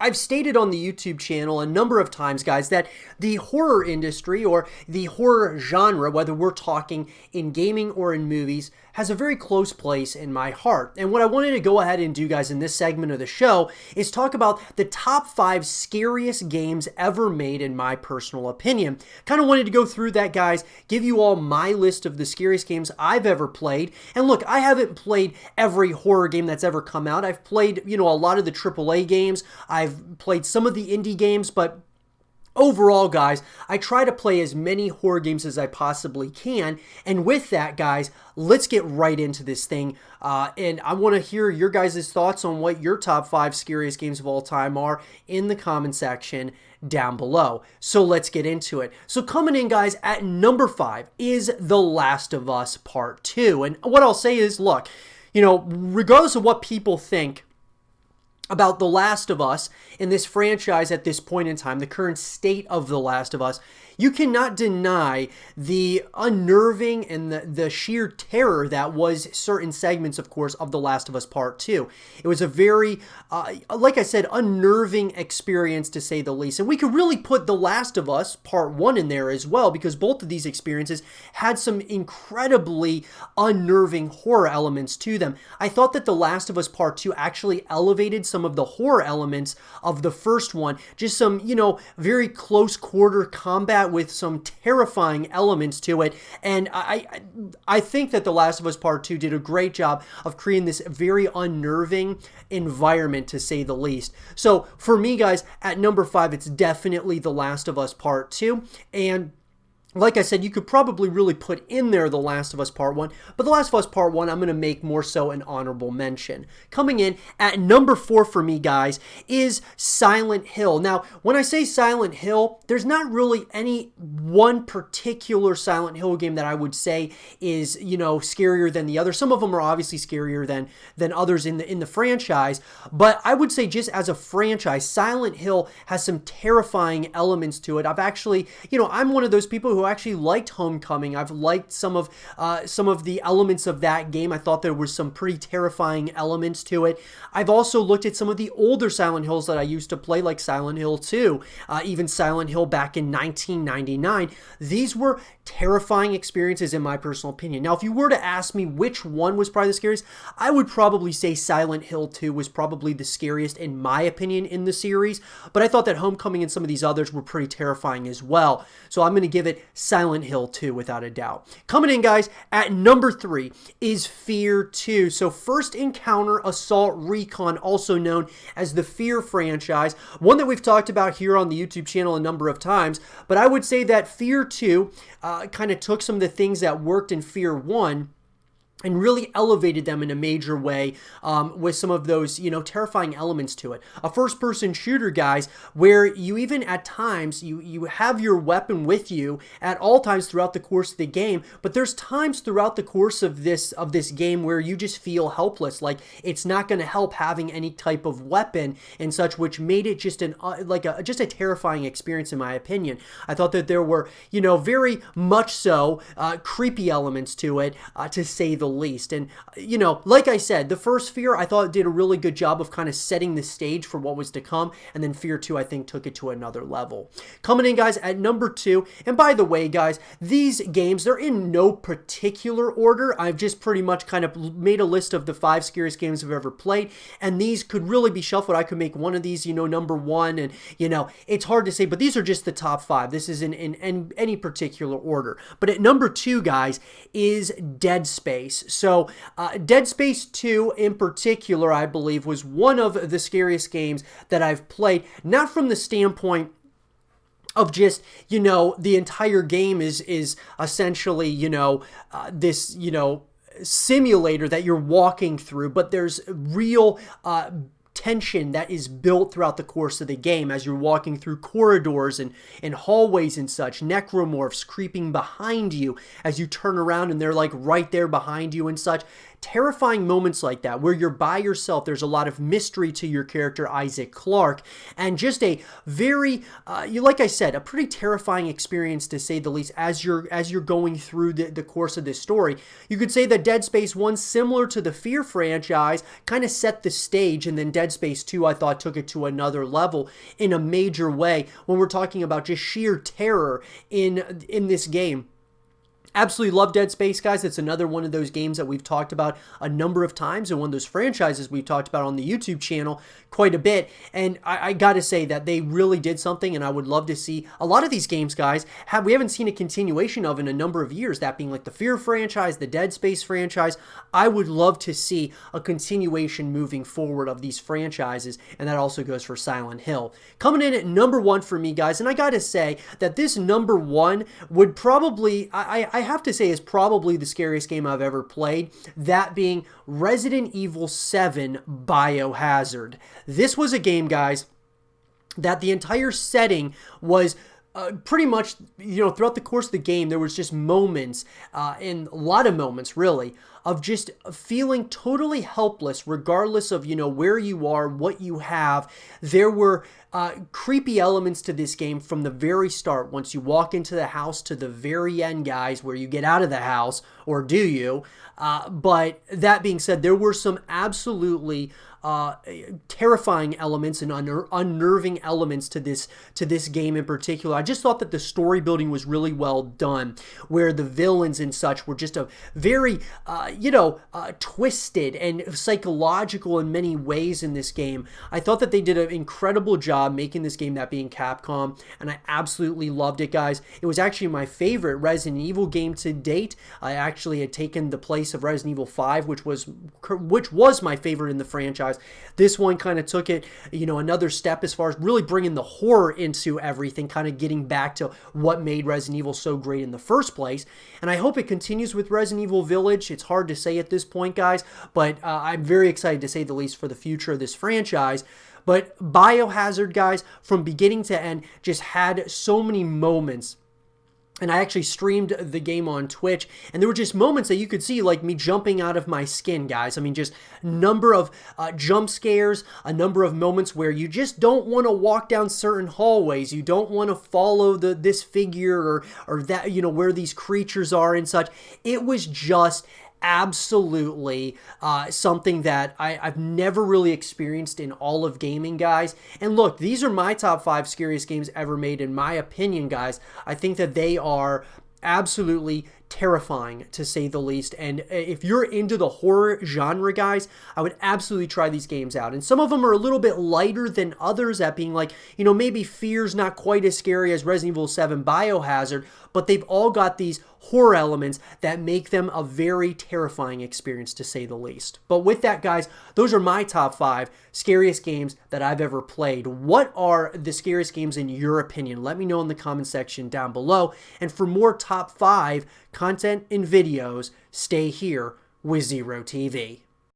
I've stated on the YouTube channel a number of times, guys, that the horror industry or the horror genre, whether we're talking in gaming or in movies, has a very close place in my heart. And what I wanted to go ahead and do, guys, in this segment of the show is talk about the top 5 scariest games ever made in my personal opinion. Kind of wanted to go through that, guys, give you all my list of the scariest games I've ever played. And look, I haven't played every horror game that's ever come out. I've played, a lot of the AAA games. I've played some of the indie games, but overall, guys, I try to play as many horror games as I possibly can. And with that, guys, let's get right into this thing. And I want to hear your guys' thoughts on what your top 5 scariest games of all time are in the comment section down below. So let's get into it. So coming in, guys, at number 5 is The Last of Us Part 2. And what I'll say is, look, regardless of what people think about The Last of Us in this franchise at this point in time, the current state of The Last of Us, you cannot deny the unnerving and the sheer terror that was certain segments, of course, of The Last of Us Part 2. It was a very, like I said, unnerving experience, to say the least. And we could really put The Last of Us Part 1 in there as well, because both of these experiences had some incredibly unnerving horror elements to them. I thought that The Last of Us Part 2 actually elevated some of the horror elements of the first one. Just some, very close quarter combat with some terrifying elements to it. And I think that The Last of Us Part 2 did a great job of creating this very unnerving environment, to say the least. So for me, guys, at number 5, it's definitely The Last of Us Part 2. And like I said, you could probably really put in there The Last of Us Part 1, but The Last of Us Part 1, I'm going to make more so an honorable mention. Coming in at number 4 for me, guys, is Silent Hill. Now, when I say Silent Hill, there's not really any one particular Silent Hill game that I would say is, scarier than the other. Some of them are obviously scarier than others in the franchise, but I would say just as a franchise, Silent Hill has some terrifying elements to it. I've actually, I'm one of those people who actually liked Homecoming. I've liked some of the elements of that game. I thought there was some pretty terrifying elements to it. I've also looked at some of the older Silent Hills that I used to play, like Silent Hill 2, even Silent Hill back in 1999. These were terrifying experiences in my personal opinion. Now, if you were to ask me which one was probably the scariest, I would probably say Silent Hill 2 was probably the scariest in my opinion in the series, but I thought that Homecoming and some of these others were pretty terrifying as well. So I'm going to give it Silent Hill 2 without a doubt. Coming in, guys, at number 3 is Fear 2. So First Encounter Assault Recon, also known as the Fear franchise, one that we've talked about here on the YouTube channel a number of times, but I would say that Fear 2 kind of took some of the things that worked in Fear 1 and really elevated them in a major way with some of those, terrifying elements to it. A first-person shooter, guys, where you even at times, you have your weapon with you at all times throughout the course of the game, but there's times throughout the course of this game where you just feel helpless, like it's not going to help having any type of weapon and such, which made it just just a terrifying experience in my opinion. I thought that there were, very much so creepy elements to it, to say the least. And, like I said, the first Fear, I thought did a really good job of kind of setting the stage for what was to come. And then Fear 2, I think, took it to another level. Coming in, guys, at number 2. And by the way, guys, these games, they're in no particular order. I've just pretty much kind of made a list of the 5 scariest games I've ever played. And these could really be shuffled. I could make one of these, number 1. And, it's hard to say, but these are just the top 5. This isn't in any particular order. But at number 2, guys, is Dead Space. So Dead Space 2 in particular, I believe, was one of the scariest games that I've played, not from the standpoint of just, the entire game is essentially, this, simulator that you're walking through, but there's real tension that is built throughout the course of the game as you're walking through corridors and hallways and such. Necromorphs creeping behind you as you turn around and they're like right there behind you and such. terrifying moments like that where you're by yourself. There's a lot of mystery to your character, Isaac Clarke, and just a very, like I said, a pretty terrifying experience to say the least as you're going through the course of this story. You could say that Dead Space 1, similar to the Fear franchise, kind of set the stage, and then Dead Space 2, I thought, took it to another level in a major way when we're talking about just sheer terror in this game. Absolutely love Dead Space, guys. It's another one of those games that we've talked about a number of times, and one of those franchises we've talked about on the YouTube channel quite a bit. And I got to say that they really did something, and I would love to see a lot of these games, guys, we haven't seen a continuation of in a number of years, that being like the Fear franchise, the Dead Space franchise. I would love to see a continuation moving forward of these franchises, and that also goes for Silent Hill. Coming in at number 1 for me, guys, and I got to say that this number 1 would probably, I have to say, is probably the scariest game I've ever played, that being Resident Evil 7 Biohazard. This was a game, guys, that the entire setting was pretty much, throughout the course of the game, there was just moments, and a lot of moments, really, of just feeling totally helpless, regardless of, where you are, what you have. There were creepy elements to this game from the very start. Once you walk into the house to the very end, guys, where you get out of the house, or do you? But that being said, there were some absolutely terrifying elements and unnerving elements to this game in particular. I just thought that the story building was really well done, where the villains and such were just a very twisted and psychological in many ways in this game. I thought that they did an incredible job making this game, that being Capcom, and I absolutely loved it, guys. It was actually my favorite Resident Evil game to date. I actually had taken the place of Resident Evil 5, which was my favorite in the franchise. This one kind of took it, another step as far as really bringing the horror into everything, kind of getting back to what made Resident Evil so great in the first place. And I hope it continues with Resident Evil Village. It's hard to say at this point, guys, but I'm very excited, to say the least, for the future of this franchise. But Biohazard, guys, from beginning to end, just had so many moments. And I actually streamed the game on Twitch, and there were just moments that you could see, like me jumping out of my skin, guys. I mean, just number of jump scares, a number of moments where you just don't want to walk down certain hallways. You don't want to follow this figure or that, where these creatures are and such. It was just absolutely something that I've never really experienced in all of gaming, guys. And look, these are my top 5 scariest games ever made, in my opinion, guys. I think that they are absolutely terrifying, to say the least. And if you're into the horror genre, guys, I would absolutely try these games out. And some of them are a little bit lighter than others, that being like, maybe Fear's not quite as scary as Resident Evil 7 Biohazard, but they've all got these horror elements that make them a very terrifying experience, to say the least. But with that, guys, those are my top 5 scariest games that I've ever played. What are the scariest games in your opinion? Let me know in the comment section down below. And for more top 5 content and videos, stay here with Zero TV.